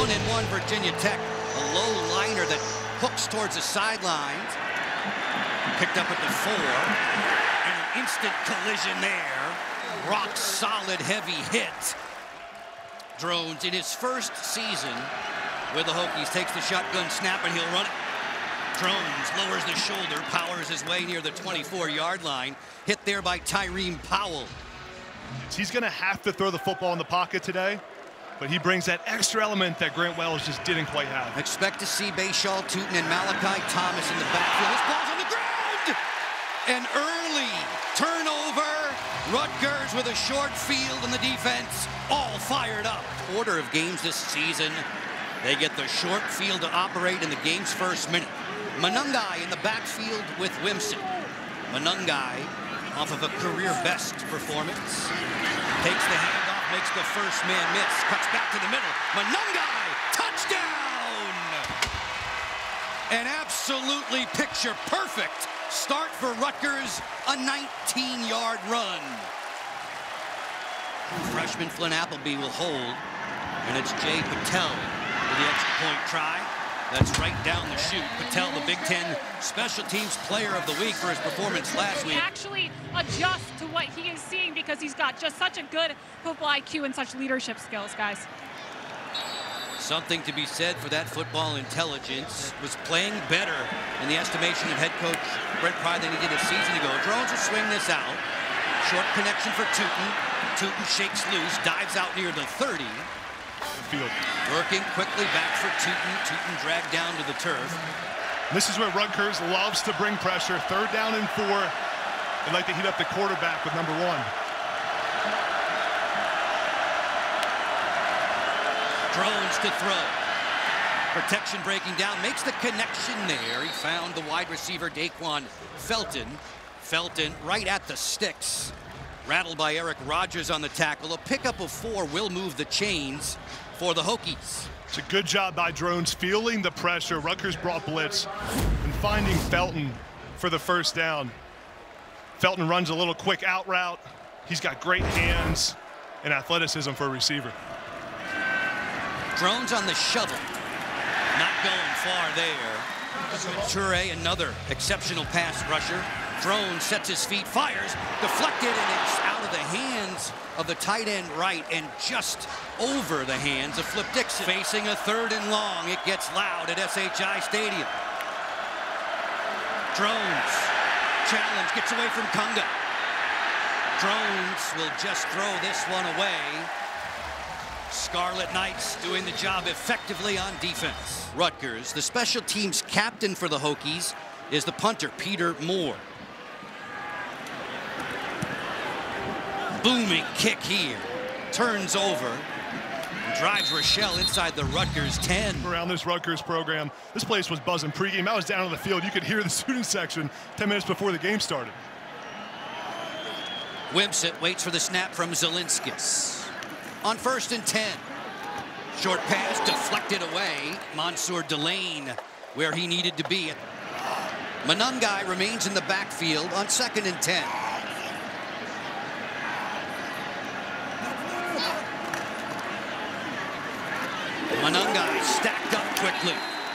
1-and-1 Virginia Tech. A low liner that hooks towards the sidelines. Picked up at the 4. And an instant collision there. Rock solid heavy hit. Drones in his first season with the Hokies takes the shotgun snap and he'll run it. Drones lowers the shoulder, powers his way near the 24-yard line. Hit there by Tyreen Powell. He's going to have to throw the football in the pocket today, but he brings that extra element that Grant Wells just didn't quite have. Expect to see Bayshall, Tootin, and Malachi Thomas in the backfield. This ball's on the ground! An early turnover. Rutgers with a short field and the defense all fired up. Order of games this season. They get the short field to operate in the game's first minute. Monangai in the backfield with Wimson. Monangai, off of a career-best performance, takes the handoff, makes the first man miss, cuts back to the middle. Monangai, touchdown! An absolutely picture-perfect start for Rutgers, a 19-yard run. Freshman Flynn Appleby will hold, and it's Jay Patel with the extra point try. That's right down the chute. Patel, the Big Ten Special Teams Player of the Week for his performance last week. Actually adjust to what he is seeing because he's got just such a good football IQ and such leadership skills, guys. Something to be said for that football intelligence. Was playing better in the estimation of head coach Brent Pry than he did a season ago. Drones will swing this out. Short connection for Tootin. Tootin shakes loose, dives out near the 30. Field. Working quickly back for Tootin. Tootin dragged down to the turf. This is where Rutgers loves to bring pressure. 3rd down and 4. They like to heat up the quarterback with number 1. Drones to throw. Protection breaking down. Makes the connection there. He found the wide receiver Daquan Felton. Felton right at the sticks. Rattled by Eric Rogers on the tackle. A pickup of 4 will move the chains for the Hokies. It's a good job by Drones feeling the pressure. Rutgers brought blitz and finding Felton for the first down. Felton runs a little quick out route. He's got great hands and athleticism for a receiver. Drones on the shovel. Not going far there. Toure, another exceptional pass rusher. Drone sets his feet, fires, deflected, and it's out of the hands of the tight end right and just over the hands of Flip Dixon. Facing a 3rd and long. It gets loud at SHI Stadium. Drones. Challenge, gets away from Kunga. Drones will just throw this one away. Scarlet Knights doing the job effectively on defense. Rutgers, the special teams captain for the Hokies, is the punter, Peter Moore. Booming kick here. Turns over. Drives Rochelle inside the Rutgers 10. Around this Rutgers program, this place was buzzing pregame. I was down on the field. You could hear the student section 10 minutes before the game started. Wimsett waits for the snap from Zelinskis. On 1st and 10. Short pass deflected away. Mansour Delane where he needed to be. Monangai remains in the backfield on 2nd and 10. Monangai stacked up quickly.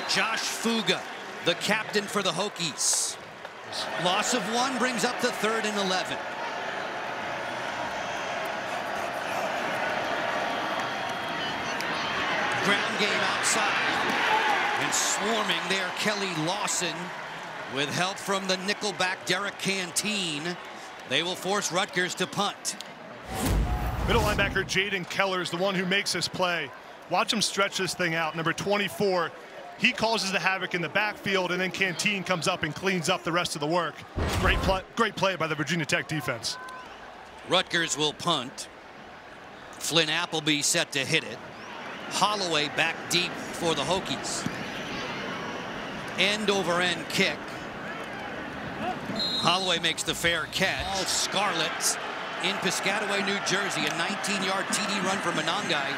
Josh Fuga, the captain for the Hokies. Loss of 1 brings up the 3rd and 11. Ground game outside. And swarming there, Kelly Lawson with help from the nickelback Derek Canteen. They will force Rutgers to punt. Middle linebacker Jaden Keller is the one who makes this play. Watch him stretch this thing out. Number 24, he causes the havoc in the backfield, and then Canteen comes up and cleans up the rest of the work. Great play by the Virginia Tech defense. Rutgers will punt. Flynn Appleby set to hit it. Holloway back deep for the Hokies. End over end kick. Holloway makes the fair catch. All Scarlets in Piscataway, New Jersey. A 19-yard TD run for Monangai,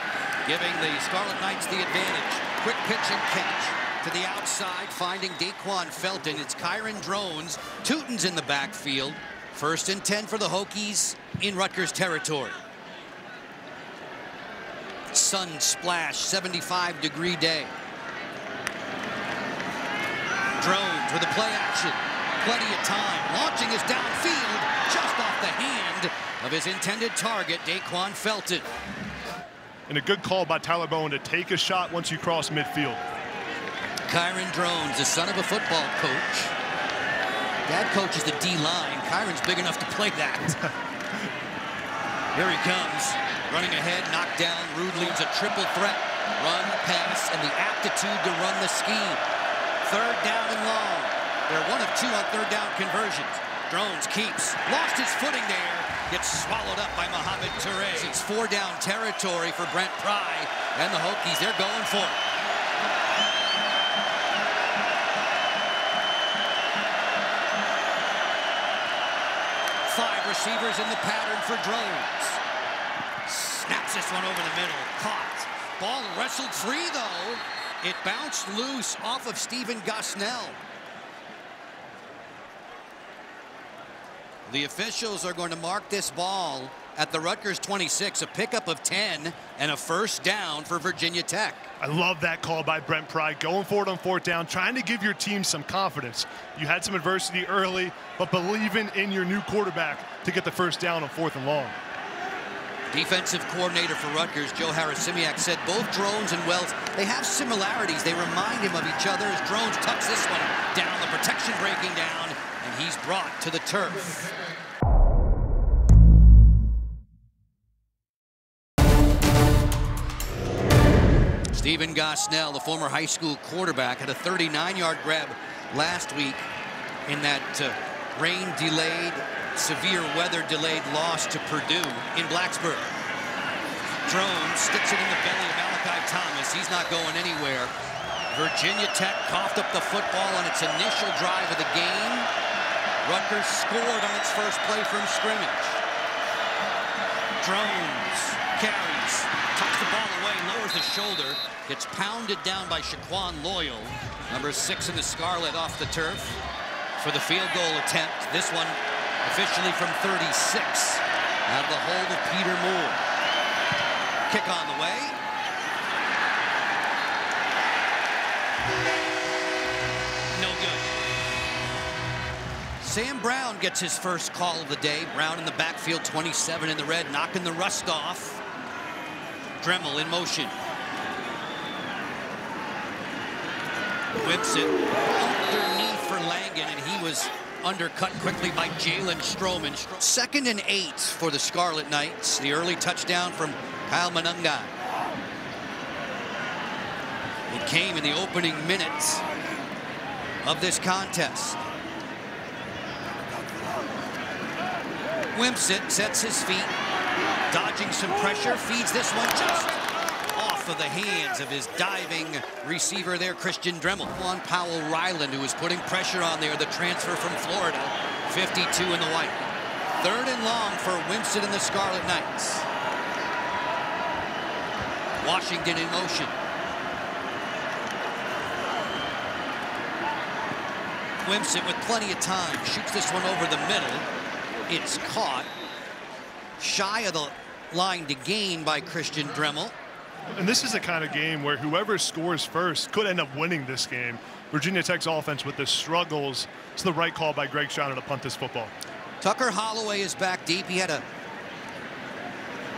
giving the Scarlet Knights the advantage. Quick pitch and catch to the outside, finding Daquan Felton. It's Kyron Drones. Tootin's in the backfield. 1st and 10 for the Hokies in Rutgers territory. sun splash, 75-degree day. Drones with a play action. Plenty of time. Launching is downfield, just off the hand of his intended target, Daquan Felton. And a good call by Tyler Bowen to take a shot once you cross midfield. Kyron Drones, the son of a football coach. Dad coaches the D-line. Kyron's big enough to play that. Here he comes, running ahead, knocked down. Rudely, it's a triple threat. Run, pass, and the aptitude to run the scheme. Third down and long. They're 1 of 2 on third down conversions. Drones keeps, lost his footing there, gets swallowed up by Mohamed Toure. It's 4-down territory for Brent Pry and the Hokies. They're going for it. Five receivers in the pattern for Drones. Snaps this one over the middle. Caught. Ball wrestled free, though. It bounced loose off of Stephen Gosnell. The officials are going to mark this ball at the Rutgers 26, a pickup of 10 and a first down for Virginia Tech. I love that call by Brent Pry, going for it on fourth down, trying to give your team some confidence. You had some adversity early, but believing in your new quarterback to get the first down on 4th and long. Defensive coordinator for Rutgers, Joe Harasimiak, said both Drones and Wells, they have similarities. They remind him of each other as Drones tucks this one down, the protection breaking down, and he's brought to the turf. Stephen Gosnell, the former high school quarterback, had a 39-yard grab last week in that rain-delayed, severe weather-delayed loss to Purdue in Blacksburg. Drones sticks it in the belly of Malachi Thomas. He's not going anywhere. Virginia Tech coughed up the football on its initial drive of the game. Rutgers scored on its first play from scrimmage. Drones carries, tucks the ball away, lowers the shoulder, gets pounded down by Shaquan Loyal, number 6 in the Scarlet, off the turf for the field goal attempt. This one officially from 36, out of the hold of Peter Moore. Kick on the way. No good. Sam Brown gets his first call of the day. Brown in the backfield, 27 in the red, knocking the rust off. Dremel in motion. Whips it underneath for Langan, and he was undercut quickly by Jalen Stroman. 2nd and 8 for the Scarlet Knights. The early touchdown from Kyle Monangai. It came in the opening minutes of this contest. Whips it, sets his feet, dodging some pressure, feeds this one just off of the hands of his diving receiver there, Christian Dremel. Juan Powell Ryland, who was putting pressure on there, the transfer from Florida, 52 in the white. 3rd and long for Winston and the Scarlet Knights. Washington in motion. Winston with plenty of time, shoots this one over the middle. It's caught shy of the line to gain by Christian Dremel. And this is the kind of game where whoever scores first could end up winning this game. Virginia Tech's offense with the struggles. It's the right call by Greg Schiano to punt this football. Tucker Holloway is back deep. He had a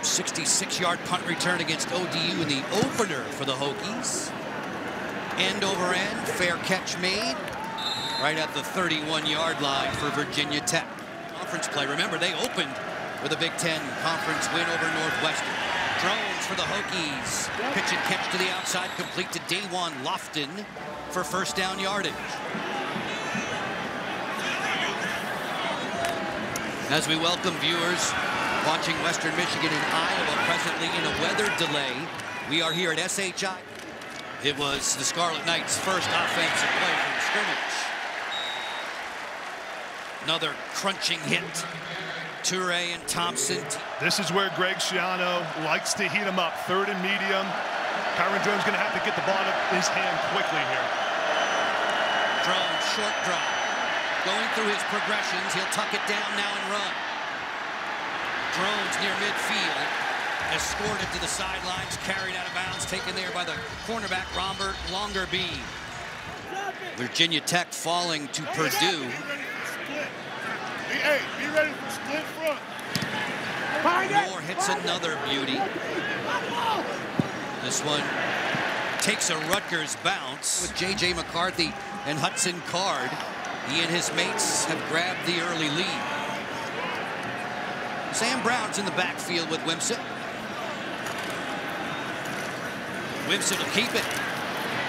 66-yard punt return against ODU in the opener for the Hokies. End over end, fair catch made right at the 31-yard line for Virginia Tech. Conference play. Remember, they opened with a Big Ten conference win over Northwestern. Drones for the Hokies. Pitch and catch to the outside, complete to Dawan Lofton for first down yardage. As we welcome viewers watching Western Michigan and Iowa presently in a weather delay, we are here at SHI. It was the Scarlet Knights' first offensive play from scrimmage. Another crunching hit. Toure and Thompson. This is where Greg Schiano likes to heat him up. 3rd and medium. Kyron Drones going to have to get the ball in his hand quickly here. Drones, short drop. Going through his progressions. He'll tuck it down now and run. Drones near midfield. escorted to the sidelines, carried out of bounds, taken there by the cornerback, Robert Longerby. Virginia Tech falling to Purdue. Hey, be ready for split front. Moore hits another beauty. This one takes a Rutgers bounce with J.J. McCarthy and Hudson Card. He and his mates have grabbed the early lead. Sam Brown's in the backfield with Wimsatt. Wimsatt will keep it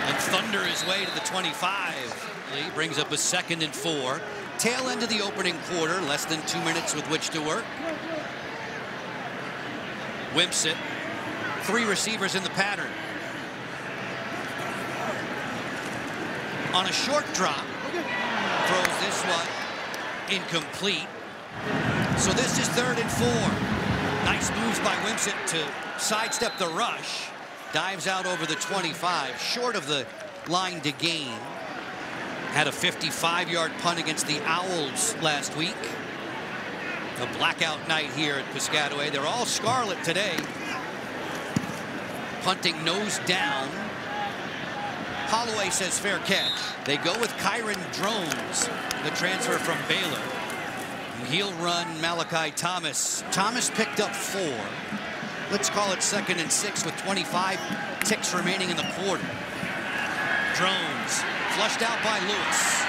and thunder his way to the 25. Lee brings up a 2nd and 4. Tail end of the opening quarter, less than 2 minutes with which to work. Wimsatt, 3 receivers in the pattern. On a short drop, throws this one incomplete. So this is 3rd and 4. Nice moves by Wimsatt to sidestep the rush. Dives out over the 25, short of the line to gain. Had a 55-yard punt against the Owls last week. A blackout night here at Piscataway. They're all scarlet today. Punting nose down. Holloway says fair catch. They go with Kyron Drones, the transfer from Baylor. And he'll run Malachi Thomas. Thomas picked up 4. Let's call it 2nd and 6 with 25 ticks remaining in the quarter. Drones flushed out by Lewis.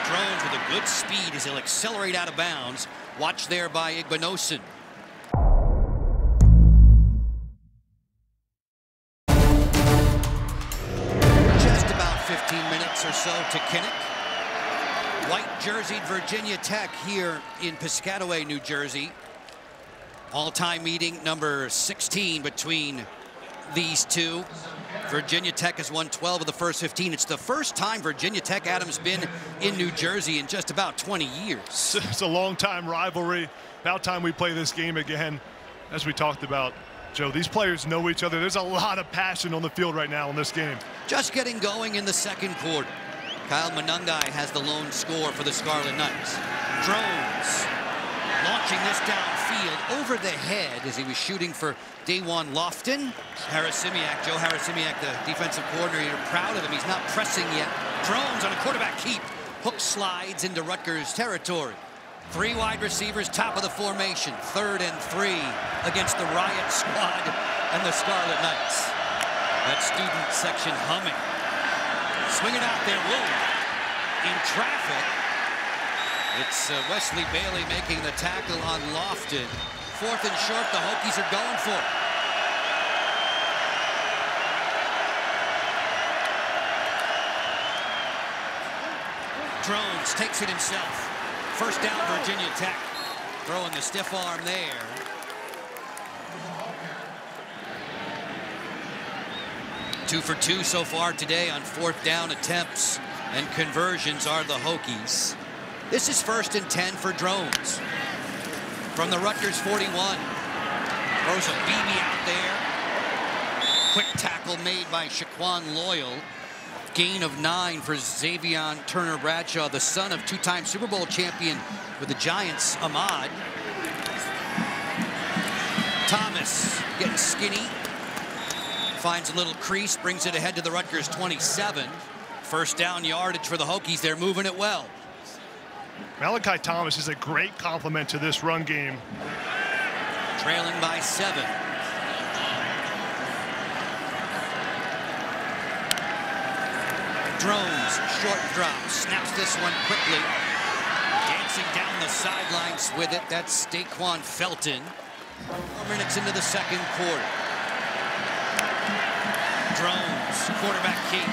Drones with a good speed as he'll accelerate out of bounds. Watched there by Igbinosun. Just about 15 minutes or so to Kinnick. White jerseyed Virginia Tech here in Piscataway, New Jersey. All-time meeting number 16 between these two. Virginia Tech has won 12 of the first 15. It's the first time Virginia Tech, Adam's been in New Jersey in just about 20 years. It's a long-time rivalry. About time we play this game again. As we talked about, Joe, these players know each other. There's a lot of passion on the field right now in this game. Just getting going in the 2nd quarter. Kyle Monangai has the lone score for the Scarlet Knights. Drones launching this downfield over the head as he was shooting for Daewon Lofton. Joe Harasimiak, the defensive coordinator, proud of him. He's not pressing yet. Drones on a quarterback keep. Hook slides into Rutgers territory. 3 wide receivers, top of the formation. 3rd and 3 against the Riot Squad and the Scarlet Knights. That student section humming. Swinging out there, whoa, in traffic. It's Wesley Bailey making the tackle on Lofton. 4th and short, the Hokies are going for it. Drones takes it himself. 1st down, Virginia Tech. Throwing the stiff arm there. Two for 2 so far today on 4th down attempts and conversions are the Hokies. This is 1st and 10 for Drones. From the Rutgers 41. Throws a BB out there. Quick tackle made by Shaquan Loyal. Gain of 9 for Xavion Turner-Bradshaw, the son of 2-time Super Bowl champion with the Giants, Ahmad. Thomas getting skinny. Finds a little crease, brings it ahead to the Rutgers 27. 1st down yardage for the Hokies. They're moving it well. Malachi Thomas is a great complement to this run game. Trailing by 7. Drones, short drop, snaps this one quickly. Dancing down the sidelines with it, that's Daquan Felton. 4 minutes into the 2nd quarter. Drones, quarterback keep.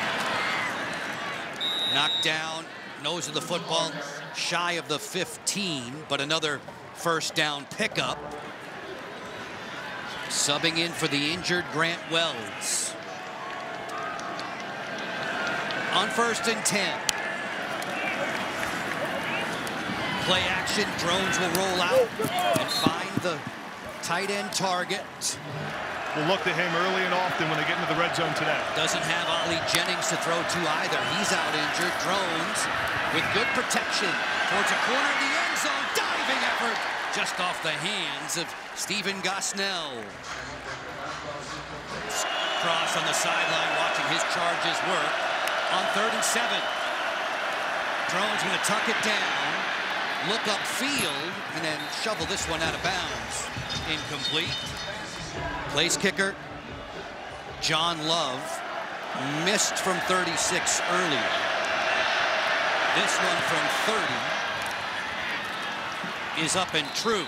Knocked down, nose of the football, shy of the 15, but another 1st down pickup. Subbing in for the injured Grant Wells. On 1st and 10. Play action, Drones will roll out and find the tight end target. We'll look to him early and often when they get into the red zone today. Doesn't have Ollie Jennings to throw to either. He's out injured. Drones with good protection towards a corner of the end zone. Diving effort. just off the hands of Stephen Gosnell. Cross on the sideline, watching his charges work on 3rd and 7. Drone's going to tuck it down, look upfield, and then shovel this one out of bounds. Incomplete. Place kicker, John Love, missed from 36 earlier. This one from 30 is up and true.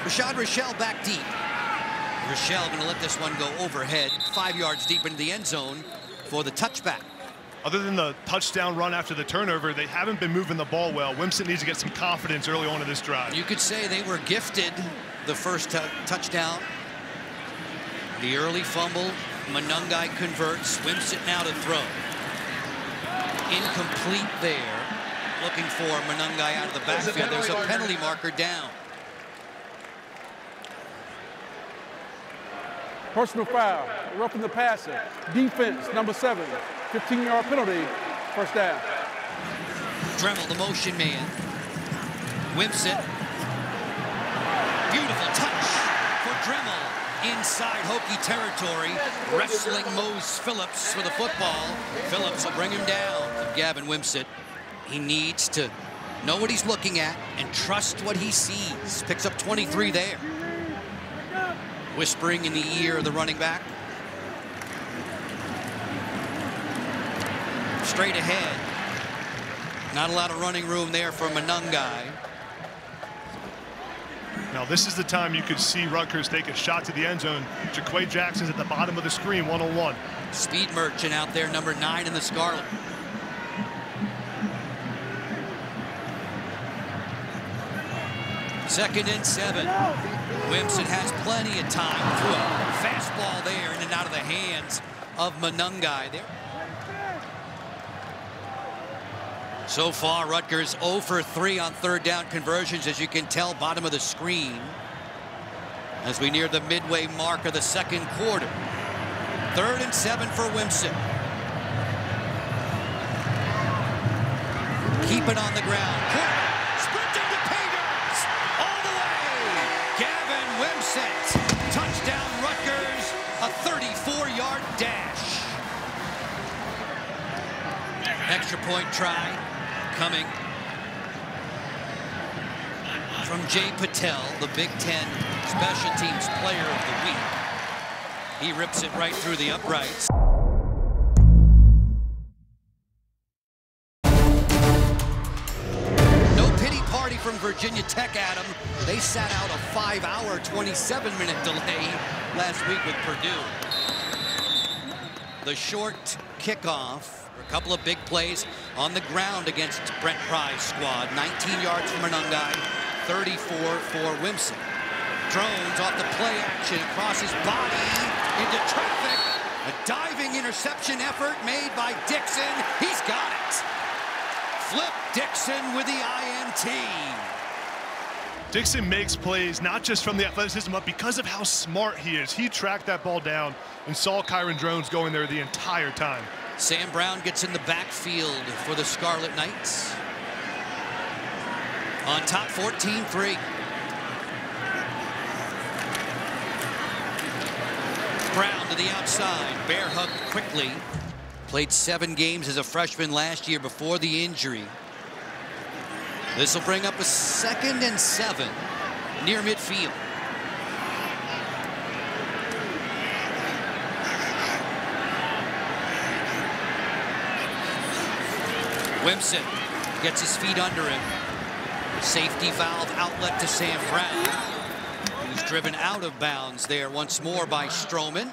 Rashad Rochelle back deep. Rochelle going to let this one go overhead, 5 yards deep into the end zone for the touchback. Other than the touchdown run after the turnover, they haven't been moving the ball well. Wimsatt needs to get some confidence early on in this drive. You could say they were gifted the first touchdown. The early fumble, Monangai converts. Wimsatt now to throw. Incomplete there. Looking for Monangai out of the backfield. There's a penalty marker down. Personal foul, roughing the passer. Defense, number 7. 15-yard penalty, first down. Dremel, the motion man. Wimsatt. Beautiful touch for Dremel inside Hokie territory. Wrestling Mose Phillips for the football. Phillips will bring him down. Gavin Wimsatt, he needs to know what he's looking at and trust what he sees. Picks up 23 there. Whispering in the ear of the running back. Straight ahead. Not a lot of running room there for Monangai. Now this is the time you could see Rutgers take a shot to the end zone. Jaquay Jackson's at the bottom of the screen, 1-on-1. Speed Merchant out there, number 9 in the Scarlet. Second and 7. Wimsatt has plenty of time. Threw a fastball there in and out of the hands of Monangai there. So far, Rutgers 0 for 3 on 3rd down conversions, as you can tell, bottom of the screen. As we near the midway mark of the 2nd quarter. 3rd and 7 for Wimsatt. Keep it on the ground. Sprinting to Peters. All the way. Gavin Wimsatt. Touchdown Rutgers. A 34-yard dash. Extra point try coming from Jay Patel, the Big Ten Special Teams Player of the Week. He rips it right through the uprights. No pity party from Virginia Tech, Adam. They sat out a 5-hour, 27-minute delay last week with Purdue. The short kickoff. A couple of big plays on the ground against Brent Pry's squad. 19 yards from Monangai, 34 for Wimsatt. Drones off the play action across his body into traffic. A diving interception effort made by Dixon. He's got it. Flip Dixon with the INT. Dixon makes plays not just from the athleticism, but because of how smart he is. He tracked that ball down and saw Kyron Drones going there the entire time. Sam Brown gets in the backfield for the Scarlet Knights. On top, 14-3. Brown to the outside. Bear hug quickly. Played 7 games as a freshman last year before the injury. This will bring up a 2nd and 7 near midfield. Wimsatt gets his feet under him. Safety valve outlet to Sam Brown, who's driven out of bounds there once more by Stroman.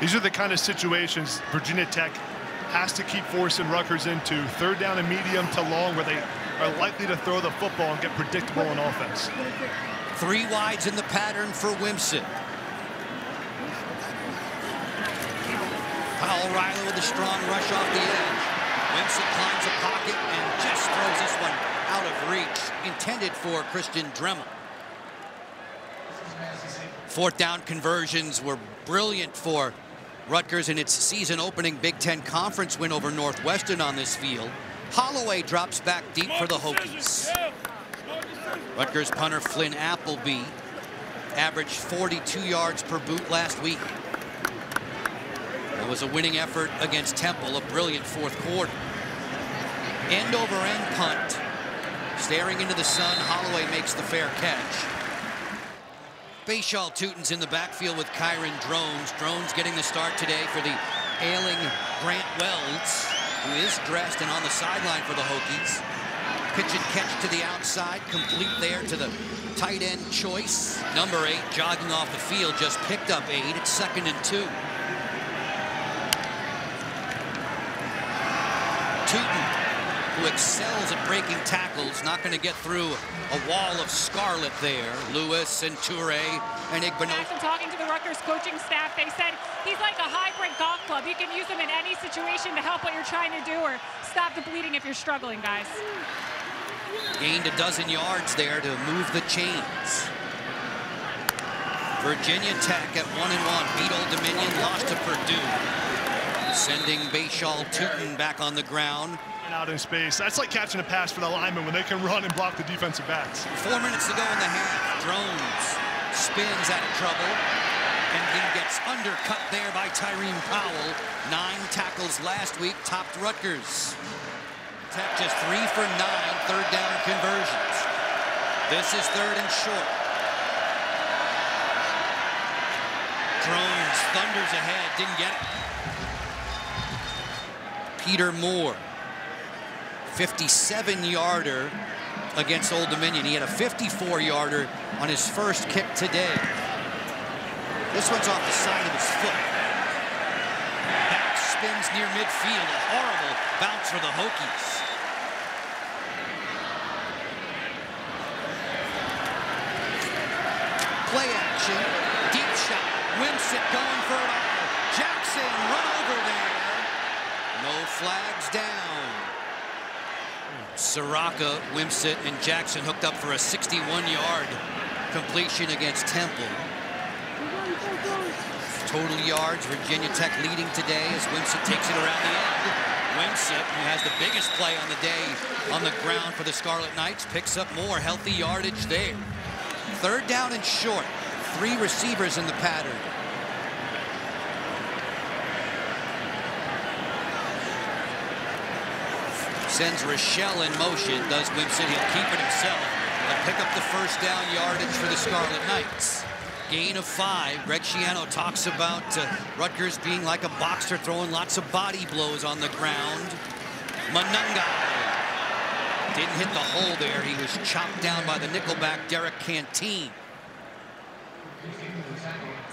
These are the kind of situations Virginia Tech has to keep forcing Rutgers into. 3rd down and medium to long, where they are likely to throw the football and get predictable on offense. 3 wides in the pattern for Wimsatt. Powell Riley with a strong rush off the edge. Wimsatt climbs the pocket and just throws this one out of reach, intended for Christian Dremel. 4th down conversions were brilliant for Rutgers in its season-opening Big Ten Conference win over Northwestern on this field. Holloway drops back deep for the Hokies. Rutgers punter Flynn Appleby averaged 42 yards per boot last week. It was a winning effort against Temple, a brilliant fourth quarter. End over end punt. Staring into the sun, Holloway makes the fair catch. Bashal Tutin's in the backfield with Kyron Drones. Drones getting the start today for the ailing Grant Wells, who is dressed and on the sideline for the Hokies. Pitch and catch to the outside, complete there to the tight end choice. Number 8 jogging off the field, just picked up 8. It's 2nd and 2. Tutin, who excels at breaking tackles, not going to get through a wall of scarlet there. Lewis and Toure and Igbenogany. Talking to the Rutgers coaching staff, they said he's like a hybrid golf club. You can use him in any situation to help what you're trying to do or stop the bleeding if you're struggling, guys. Gained a dozen yards there to move the chains. Virginia Tech at 1-1 beat Old Dominion, lost to Purdue. Sending Bashal Tutin back on the ground. Out in space. That's like catching a pass for the lineman when they can run and block the defensive backs. 4 minutes to go in the half. Drones spins out of trouble and then gets undercut there by Tyrene Powell. 9 tackles last week, topped Rutgers. Tech just 3 for 9 third down conversions. This is 3rd and short. Drones thunders ahead, didn't get it. Peter Moore, 57-yarder against Old Dominion. He had a 54-yarder on his first kick today. This one's off the side of his foot. Back spins near midfield. A horrible bounce for the Hokies. Play action. Deep shot. Wimsett going for it all. Jackson run over there. No flags down. Soraka, Wimsett, and Jackson hooked up for a 61-yard completion against Temple. Total yards, Virginia Tech leading today as Wimsett takes it around the end. Wimsett, who has the biggest play on the day on the ground for the Scarlet Knights, picks up more healthy yardage there. 3rd down and short. 3 receivers in the pattern. Sends Rochelle in motion, does Wimsett. He'll keep it himself and pick up the first down yardage for the Scarlet Knights. Gain of 5. Greg Schiano talks about Rutgers being like a boxer, throwing lots of body blows on the ground. Monangai didn't hit the hole there. He was chopped down by the nickelback Derek Canteen.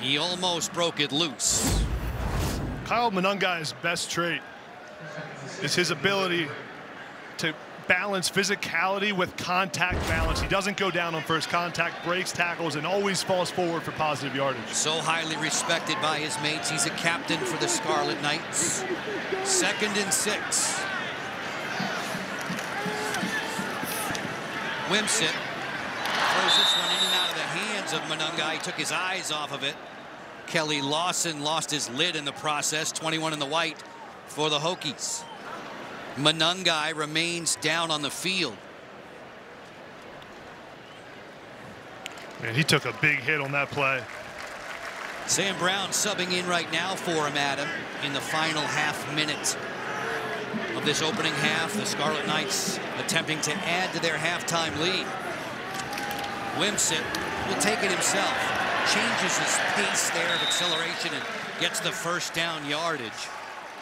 He almost broke it loose. Kyle Monangai's best trait is his ability to balance physicality with contact balance. He doesn't go down on first contact, breaks tackles, and always falls forward for positive yardage. So highly respected by his mates. He's a captain for the Scarlet Knights. 2nd and 6. Wimsett throws this one in and out of the hands of Monangai. He took his eyes off of it. Kelly Lawson lost his lid in the process. 21 in the white for the Hokies. Monangai remains down on the field. Man, he took a big hit on that play. Sam Brown subbing in right now for him, Adam, in the final half minute of this opening half. The Scarlet Knights attempting to add to their halftime lead. Wimsett will take it himself. Changes his pace there of acceleration and gets the first down yardage.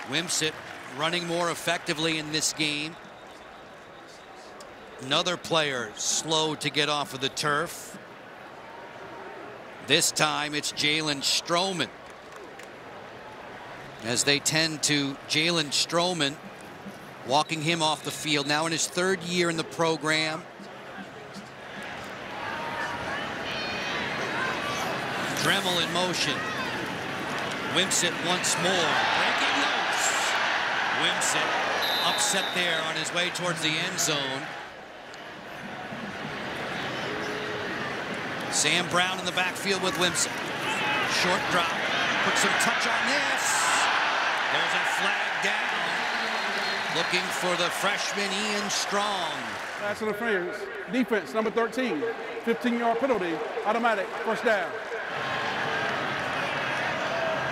Wimsett running more effectively in this game. Another player slow to get off of the turf. This time it's Jalen Stroman. As they tend to Jalen Stroman, walking him off the field now in his 3rd year in the program. Dremel in motion. Wimsett once more. Breaking loose. Wimsett upset there on his way towards the end zone. Sam Brown in the backfield with Wimsett. Short drop. Put some touch on this. There's a flag down. looking for the freshman Ian Strong. Pass interference. Defense, number 13. 15-yard penalty. Automatic. First down.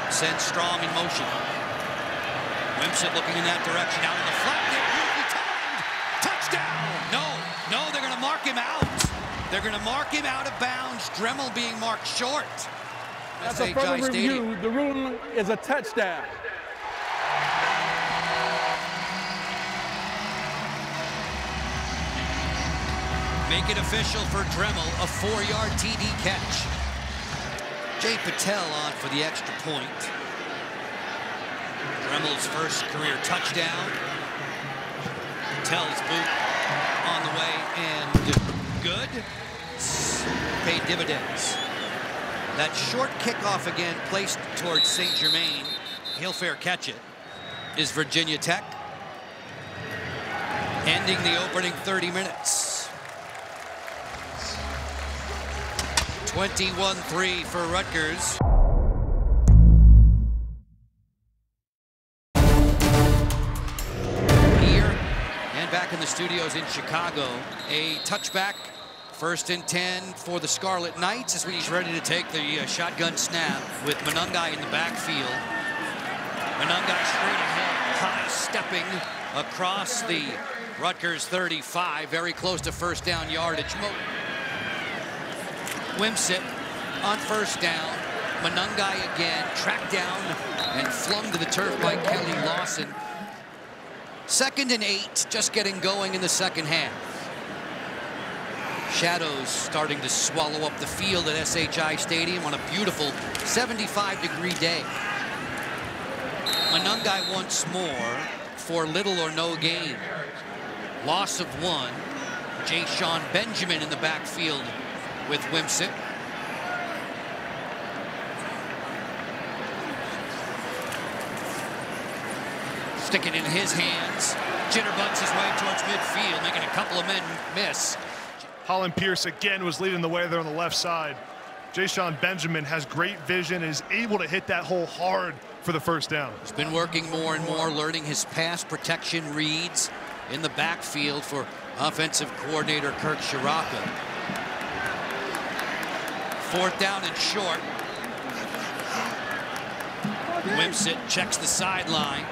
Sends Strong in motion. Wimsett looking in that direction. Out in the flat. Beautifully timed. Touchdown. No, they're going to mark him out. They're going to mark him out of bounds. Dremel being marked short. That's a further review. The ruling is a touchdown. Make it official for Dremel, a 4-yard TD catch. Jay Patel on for the extra point. Dremel's first career touchdown. Patel's boot on the way and good. Paid dividends. That short kickoff again placed towards St. Germain. He'll fair catch it. Is Virginia Tech. Ending the opening 30 minutes. 21-3 for Rutgers. Here and back in the studios in Chicago, a touchback, 1st and 10 for the Scarlet Knights as he's ready to take the shotgun snap with Monangai in the backfield. Monangai straight ahead, high stepping across the Rutgers 35, very close to first down yardage. Wimsett on first down. Monangai again, tracked down and flung to the turf by Kelly Lawson. 2nd and 8, just getting going in the second half. Shadows starting to swallow up the field at SHI Stadium on a beautiful 75-degree day. Monangai once more for little or no gain. Loss of 1. Jay-Sean Benjamin in the backfield with Wimsett. Stick it in his hands. Jitterbugs his way towards midfield, making a couple of men miss. Holland Pierce again was leading the way there on the left side. Jay-Sean Benjamin has great vision and is able to hit that hole hard for the first down. He's been working more and more, learning his pass protection reads in the backfield for offensive coordinator Kirk Shiraka. 4th down and short. Wimsett checks the sideline.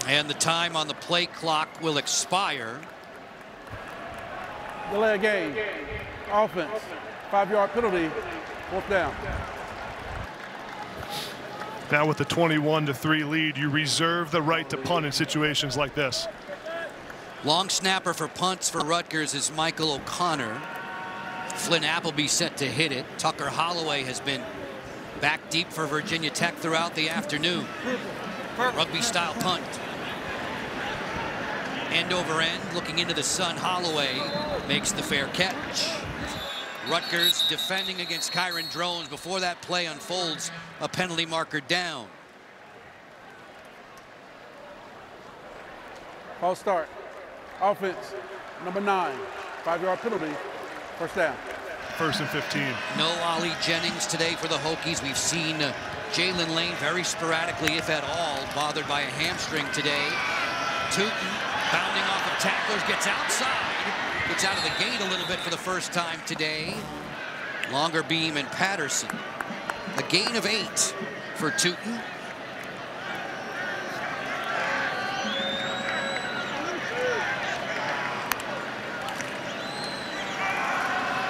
And the time on the play clock will expire. Delay of game. Offense. 5-yard penalty. 4th down. Now with the 21-3 lead, you reserve the right to punt in situations like this. Long snapper for punts for Rutgers is Michael O'Connor. Flynn Appleby set to hit it. Tucker Holloway has been back deep for Virginia Tech throughout the afternoon. Rugby-style punt. End over end, looking into the sun. Holloway makes the fair catch. Rutgers defending against Kyron Drones. Before that play unfolds, a penalty marker down. False start. Offense, number 9. 5-yard penalty. First down. 1st and 15. No Ollie Jennings today for the Hokies. We've seen Jalen Lane very sporadically, if at all, bothered by a hamstring today. Tootin bounding off of tacklers, gets outside. Gets out of the gate a little bit for the first time today. Longer beam and Patterson. A gain of 8 for Tootin.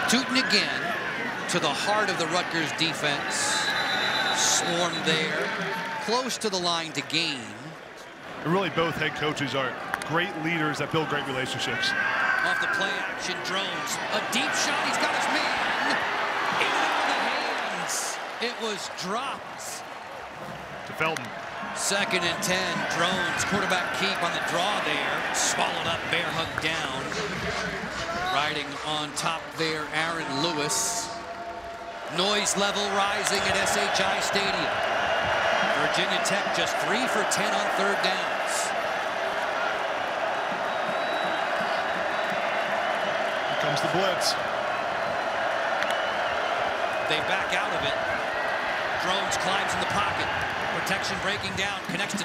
Tootin again to the heart of the Rutgers defense. Swarmed there, close to the line to gain. And really both head coaches are great leaders that build great relationships. Off the play action, Drones. A deep shot, he's got his man. In and out of the hands. It was dropped. To Felton. 2nd and 10, Drones, quarterback keep on the draw there. Swallowed up, bear hug down. Riding on top there, Aaron Lewis. Noise level rising at SHI Stadium. Virginia Tech just 3 for 10 on 3rd downs. Here comes the blitz. They back out of it. Drones climbs in the pocket. Protection breaking down. Connects to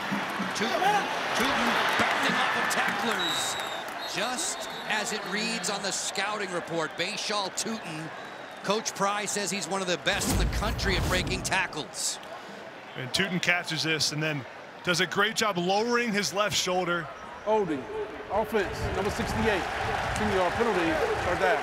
Tootin. Tootin bounding off of tacklers. Just as it reads on the scouting report, Bashal Tootin. Coach Pry says he's one of the best in the country at breaking tackles. And Tootin catches this and then does a great job lowering his left shoulder. Holding. Offense, number 68. 10-yard penalty, third down.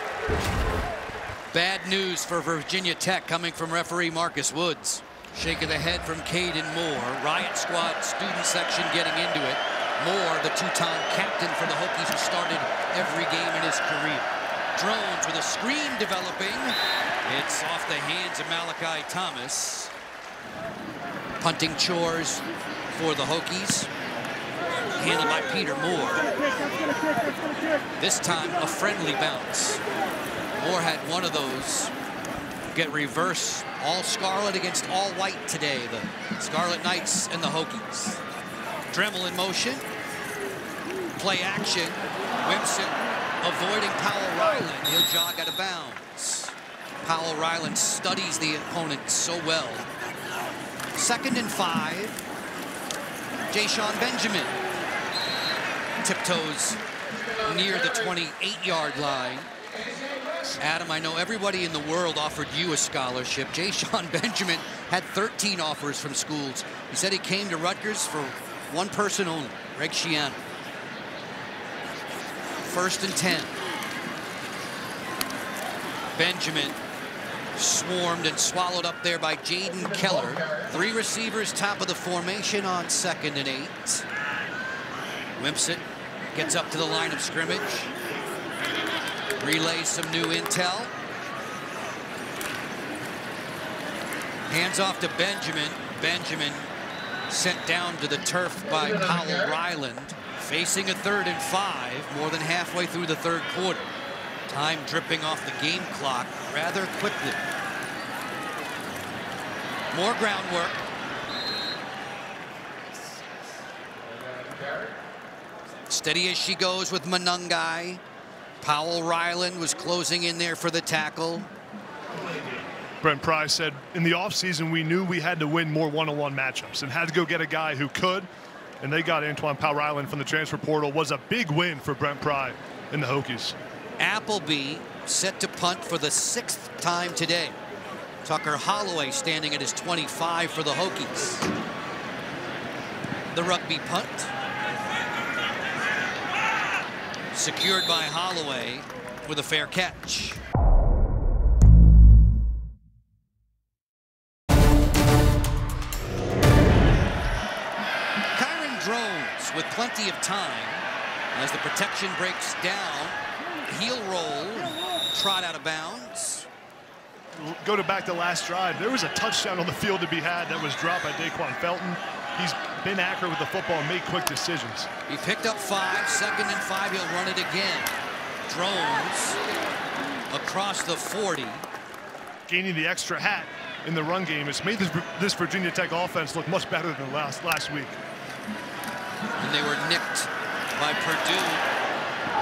Bad news for Virginia Tech coming from referee Marcus Woods. Shake of the head from Caden Moore. Riot Squad student section getting into it. Moore, the two-time captain for the Hokies, who started every game in his career. Drones with a screen developing. It's off the hands of Malachi Thomas. Punting chores for the Hokies. Handled by Peter Moore. This time a friendly bounce. Moore had one of those get reverse, all scarlet against all white today. The Scarlet Knights and the Hokies. Dremel in motion. Play action. Wimson avoiding Powell Ryland. He'll jog out of bounds. Powell Ryland studies the opponent so well. 2nd and 5. Jashawn Benjamin tiptoes near the 28-yard line. Adam, I know everybody in the world offered you a scholarship. Jashawn Benjamin had 13 offers from schools. He said he came to Rutgers for one person only, Greg Schiano. 1st and 10. Benjamin swarmed and swallowed up there by Jaden Keller. 3 receivers top of the formation on 2nd and 8. Wimson gets up to the line of scrimmage. Relays some new intel. Hands off to Benjamin. Benjamin sent down to the turf by Powell Ryland. Facing a 3rd and 5, more than halfway through the 3rd quarter. Time dripping off the game clock rather quickly. More groundwork. Steady as she goes with Monangai. Powell Ryland was closing in there for the tackle. Brent Pry said in the offseason we knew we had to win more one-on-one matchups and had to go get a guy who could. And they got Antoine Powell Ryland from the transfer portal. Was a big win for Brent Pry and the Hokies. Appleby set to punt for the 6th time today. Tucker Holloway standing at his 25 for the Hokies. The rugby punt. Secured by Holloway with a fair catch. Drones with plenty of time as the protection breaks down. Heel roll, trot out of bounds. Go to back to last drive. There was a touchdown on the field to be had that was dropped by Daquan Felton. He's been accurate with the football and made quick decisions. He picked up 5, 2nd and 5, he'll run it again. Drones across the 40. Gaining the extra hat in the run game has made this Virginia Tech offense look much better than last week. And they were nicked by Purdue.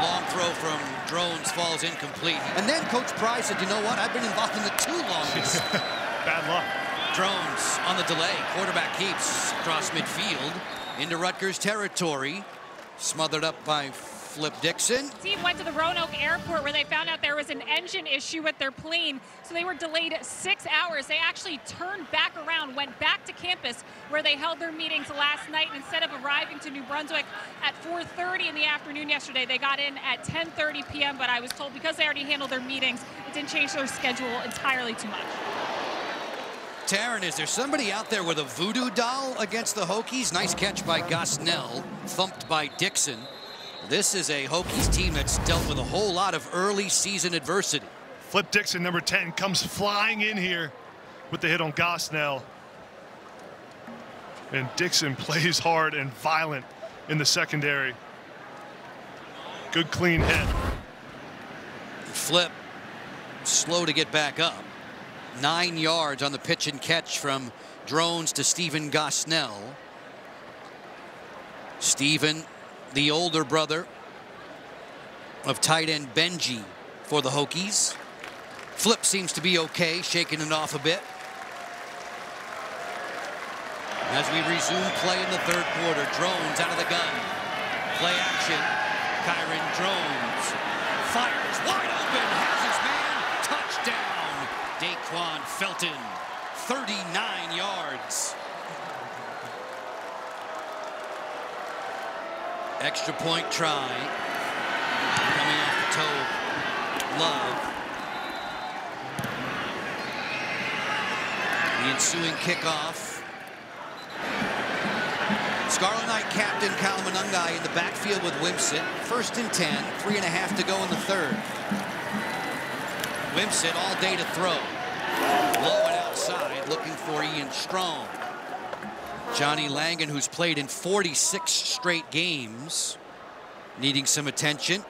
Long throw from Drones falls incomplete. And then Coach Pry said, you know what? I've been involved in the 2 longest. Bad luck. Drones on the delay. Quarterback keeps across midfield into Rutgers territory. Smothered up by Flip Dixon. The team went to the Roanoke Airport where they found out there was an engine issue with their plane, so they were delayed 6 hours. They actually turned back around, went back to campus where they held their meetings last night. And instead of arriving to New Brunswick at 4:30 in the afternoon yesterday, they got in at 10:30 p.m. But I was told because they already handled their meetings, it didn't change their schedule entirely too much. Taryn, is there somebody out there with a voodoo doll against the Hokies? Nice catch by Gosnell, thumped by Dixon. This is a Hokies team that's dealt with a whole lot of early season adversity. Flip Dixon, number 10, comes flying in here with the hit on Gosnell. And Dixon plays hard and violent in the secondary. Good clean hit. Flip slow to get back up. 9 yards on the pitch and catch from Drones to Stephen Gosnell. Stephen, the older brother of tight end B1G for the Hokies. Flip seems to be okay, shaking it off a bit. As we resume play in the third quarter, Drones out of the gun. Play action. Kyron Drones fires wide open, has his man, touchdown. Daquan Felton, 39 yards. Extra point try. Coming off the toe, Love. The ensuing kickoff. Scarlet Knight captain Cal Monangai in the backfield with Wimsett. 1st and 10, 3.5 to go in the third. Wimsett all day to throw. Low and outside, looking for Ian Strong. Johnny Langan, who's played in 46 straight games, needing some attention.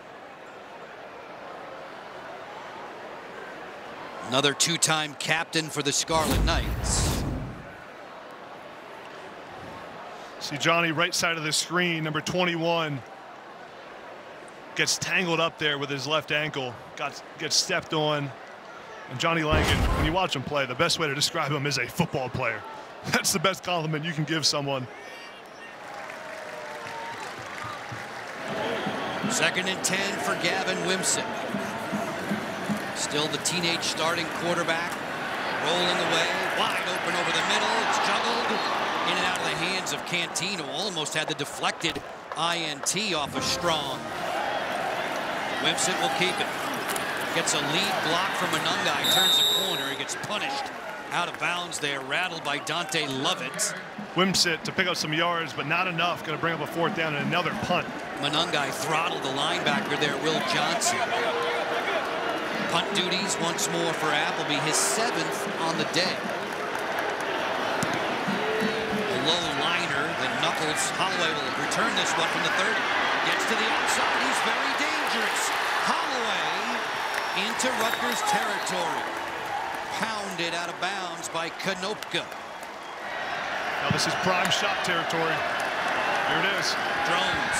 Another two-time captain for the Scarlet Knights. See Johnny right side of the screen, number 21. Gets tangled up there with his left ankle, gets stepped on. And Johnny Langan, when you watch him play, the best way to describe him is a football player. That's the best compliment you can give someone. 2nd and 10 for Gavin Wimsett. Still the teenage starting quarterback, rolling away, wide open over the middle. It's juggled in and out of the hands of Canteen, who almost had the deflected INT off of Strong. Wimsett will keep it. Gets a lead block from Monangai, turns the corner. He gets punished out of bounds there, rattled by Dante Lovett. Wimsett to pick up some yards, but not enough. Going to bring up a 4th down and another punt. Monangai throttled the linebacker there, Will Johnson. Punt duties once more for Appleby, his 7th on the day. A low liner, the Knuckles. Holloway will return this one from the 30. Gets to the outside, he's very dangerous. Holloway into Rutgers territory. Pounded out of bounds by Konopka. Now this is prime shot territory. Here it is. Drones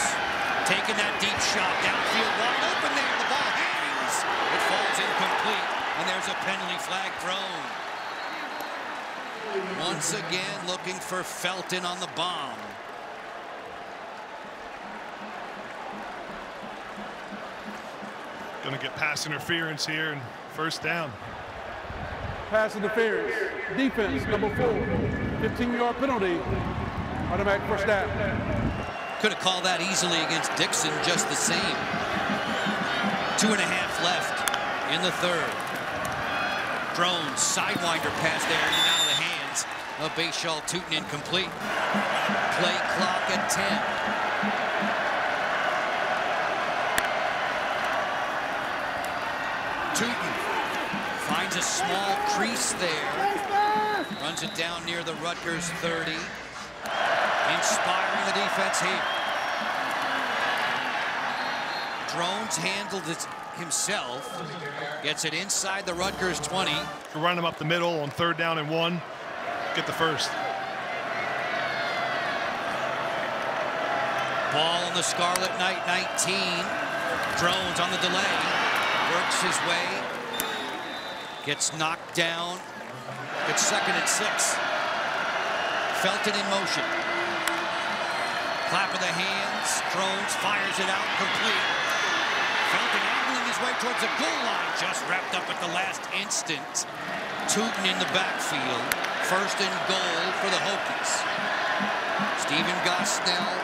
taking that deep shot downfield, wide open there. The ball hangs. It falls incomplete, and there's a penalty flag thrown. Once again, looking for Felton on the bomb. Going to get pass interference here and 1st down. Pass interference. Defense, number 4. 15-yard penalty. Automatic 1st down. Could have called that easily against Dixon just the same. 2.5 left in the third. Drones, sidewinder pass there in and out of the hands of Bayshall Tootin, incomplete. Play clock at 10. Tootin finds a small crease there. Runs it down near the Rutgers 30. Inspiring the defense here. Drones handled it himself. Gets it inside the Rutgers 20. Run him up the middle on 3rd down and 1. Get the 1st. Ball on the Scarlet Knight 19. Drones on the delay. Works his way. Gets knocked down. Gets 2nd and 6. Felton in motion. Clap of the hands. Drones fires it out, complete. Felton angling his way towards the goal line. Just wrapped up at the last instant. Tootin in the backfield. 1st and goal for the Hokies. Stephen Gosnell.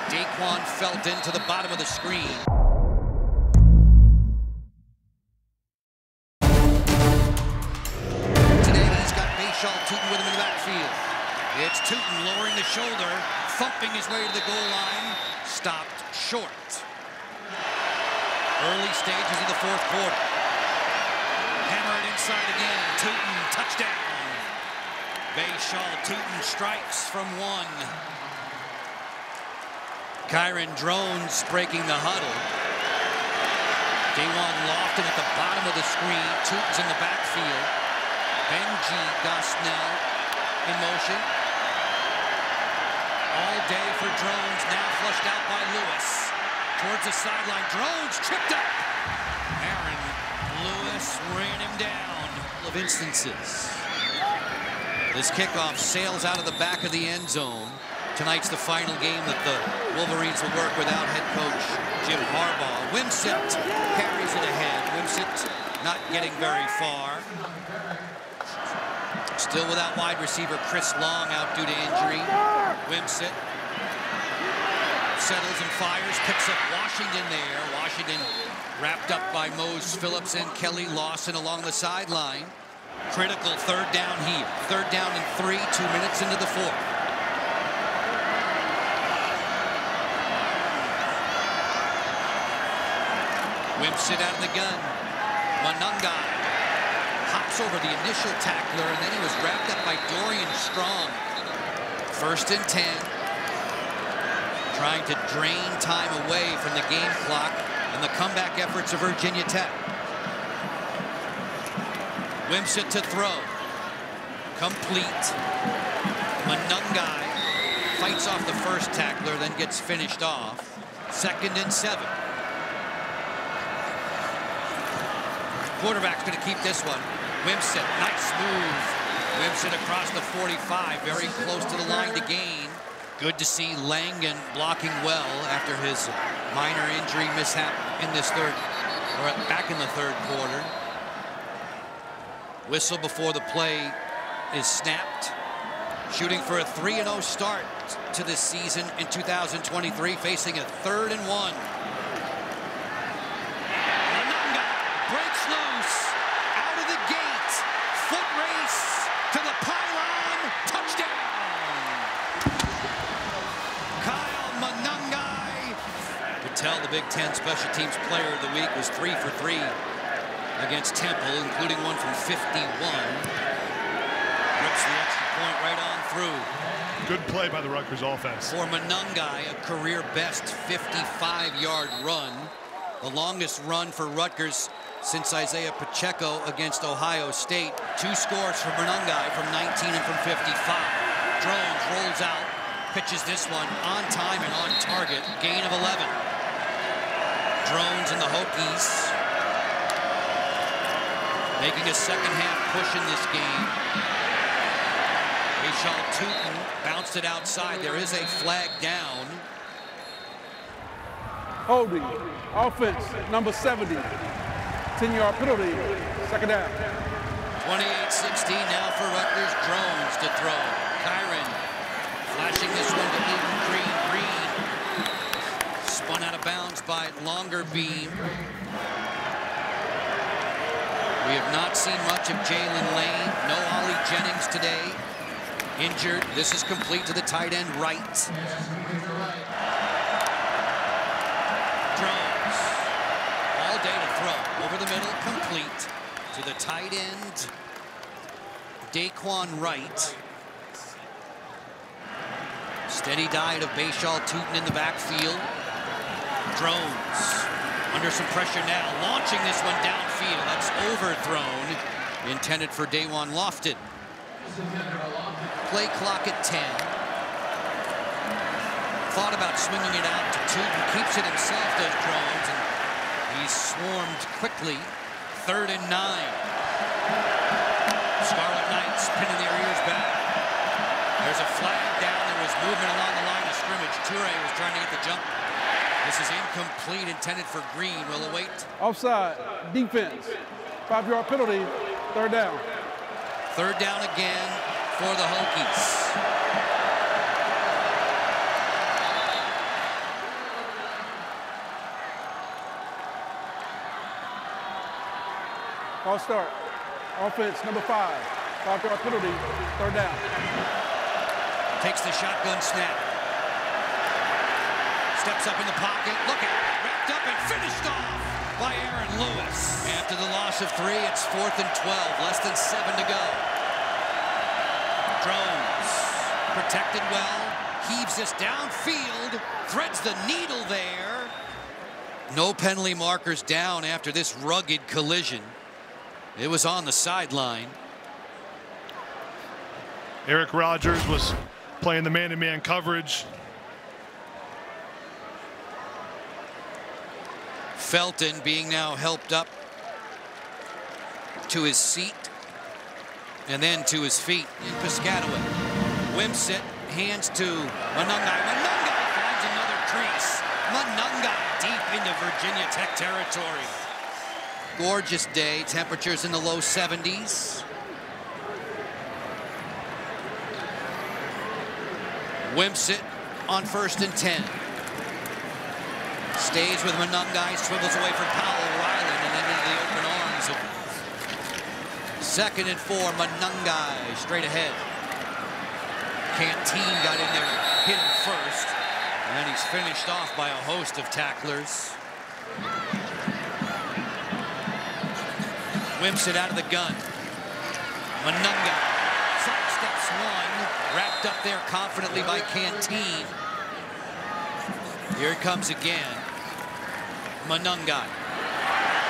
Daquan Felton to the bottom of the screen. Today he's got Bayshall Tootin with him in the backfield. It's Tootin lowering the shoulder, thumping his way to the goal line, stopped short. Early stages of the 4th quarter. Hammer it inside again. Tootin, touchdown. Bayshall Tootin strikes from 1. Kyron Drones breaking the huddle. Dawan Lofton at the bottom of the screen. Tootin's in the backfield. B1G Gosnell in motion. All day for Drones, now flushed out by Lewis. Towards the sideline, Drones tripped up. Aaron Lewis ran him down. Of instances. This kickoff sails out of the back of the end zone. Tonight's the final game that the Wolverines will work without head coach Jim Harbaugh. Wimsett carries it ahead. Wimsett not getting very far. Still without wide receiver Chris Long out due to injury. Wimsett settles and fires, picks up Washington there. Washington wrapped up by Mose Phillips and Kelly Lawson along the sideline. Critical third down here. Third down and 3, 2 minutes into the fourth. Wimsett out of the gun. Monangai hops over the initial tackler, and then he was wrapped up by Dorian Strong. 1st and 10. Trying to drain time away from the game clock and the comeback efforts of Virginia Tech. Wimsett to throw. Complete. Monangai fights off the first tackler, then gets finished off. 2nd and 7. Quarterback's going to keep this one. Wimsett, nice move. Wimsett across the 45, very close to the line to gain. Good to see Langan blocking well after his minor injury mishap in this back in the third quarter. Whistle before the play is snapped. Shooting for a 3-0 start to this season in 2023, facing a 3rd and 1. Breaks loose, out of the gate, foot race to the pylon, touchdown! Kyle Monangai. Could tell the Big Ten Special Teams Player of the Week was 3 for 3 against Temple, including one from 51. Rips the extra point right on through. Good play by the Rutgers offense. For Monangai, a career best 55-yard run. The longest run for Rutgers since Isaiah Pacheco against Ohio State. 2 scores for Monangai from 19 and from 55. Drones rolls out, pitches this one on time and on target. Gain of 11. Drones and the Hokies making a second half push in this game. Rachel Tootin bounced it outside. There is a flag down. Holding. Offense, number 70. 10-yard penalty. 2nd down. 28-16 now for Rutgers. Drones to throw. Kyron flashing this one to Eden Green. Green spun out of bounds by Longer Beam. We have not seen much of Jalen Lane. No Ollie Jennings today. Injured. This is complete to the tight end right. Drones. All day to throw. Over the middle, complete to the tight end, Daquan Wright. Steady diet of Bashal Tootin in the backfield. Drones under some pressure now, launching this one downfield. That's overthrown, intended for Dawan Lofton. Play clock at 10. Thought about swinging it out to Tootin, keeps it himself, does Drones, and he's swarmed quickly. 3rd and 9. Scarlet Knights pinning their ears back. There's a flag down. There was movement along the line of scrimmage. Toure was trying to get the jump. This is incomplete, intended for Green. Will await. Offside. Defense. 5-yard penalty. 3rd down. 3rd down again for the Hokies. False start. Offense, number 5. 5-yard penalty. 3rd down. Takes the shotgun snap. Steps up in the pocket. Look at it. Wrapped up and finished off by Aaron Lewis. After the loss of 3, it's 4th and 12. Less than 7 to go. Drones protected well. Heaves this downfield. Threads the needle there. No penalty markers down after this rugged collision. It was on the sideline. Eric Rogers was playing the man-to-man coverage. Felton being now helped up to his seat. And then to his feet in Piscataway. Wimsett hands to Monangai. Monangai finds another crease. Monangai deep into Virginia Tech territory. Gorgeous day, temperatures in the low 70s. Wimsett on 1st and 10. Stays with Monangai, swivels away from Powell, Ryland, and then into the open arms of 2nd and 4, Monangai straight ahead. Canteen got in there, hit him first, and then he's finished off by a host of tacklers. Wimsett out of the gun. Monangai sidesteps one, wrapped up there confidently by Canteen. Here it comes again. Monangai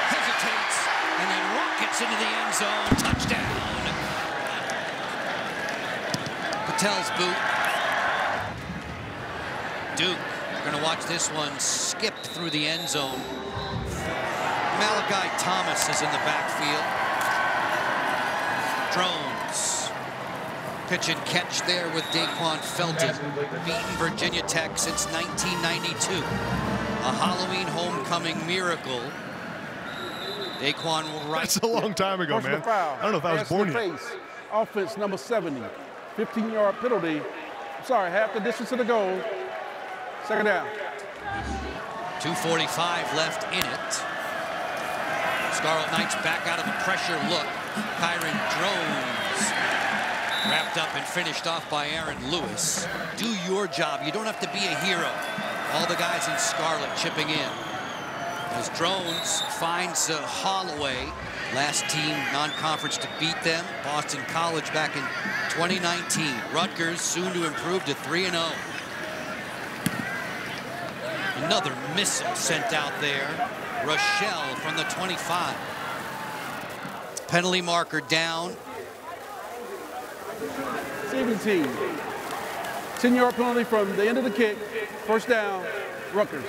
hesitates and then rockets into the end zone. Touchdown. Patel's boot. Duke, we're going to watch this one skipped through the end zone. Malachi Thomas is in the backfield. Drones. Pitch and catch there with Daquan Felton. Beaten Virginia Tech since 1992. A Halloween homecoming miracle. Daquan will right. That's a long time ago, man. I don't know if I was born yet. Offense number 70. 15-yard penalty. Sorry, half the distance to the goal. 2nd down. 2:45 left in it. Scarlet Knights back out of the pressure look. Kyron Drones wrapped up and finished off by Aaron Lewis. Do your job. You don't have to be a hero. All the guys in Scarlet chipping in. As Drones finds Holloway, last team non-conference to beat them, Boston College back in 2019. Rutgers soon to improve to 3-0. Another missile sent out there. Rochelle from the 25. Penalty marker down. 17. 10-yard penalty from the end of the kick. 1st down, Rutgers.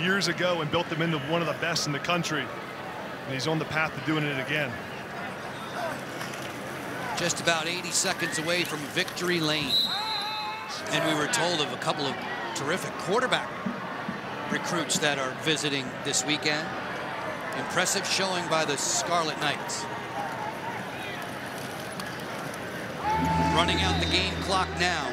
Years ago and built them into one of the best in the country. And he's on the path to doing it again. Just about 80 seconds away from victory lane. And we were told of a couple of terrific quarterback recruits that are visiting this weekend. Impressive showing by the Scarlet Knights. Running out the game clock now.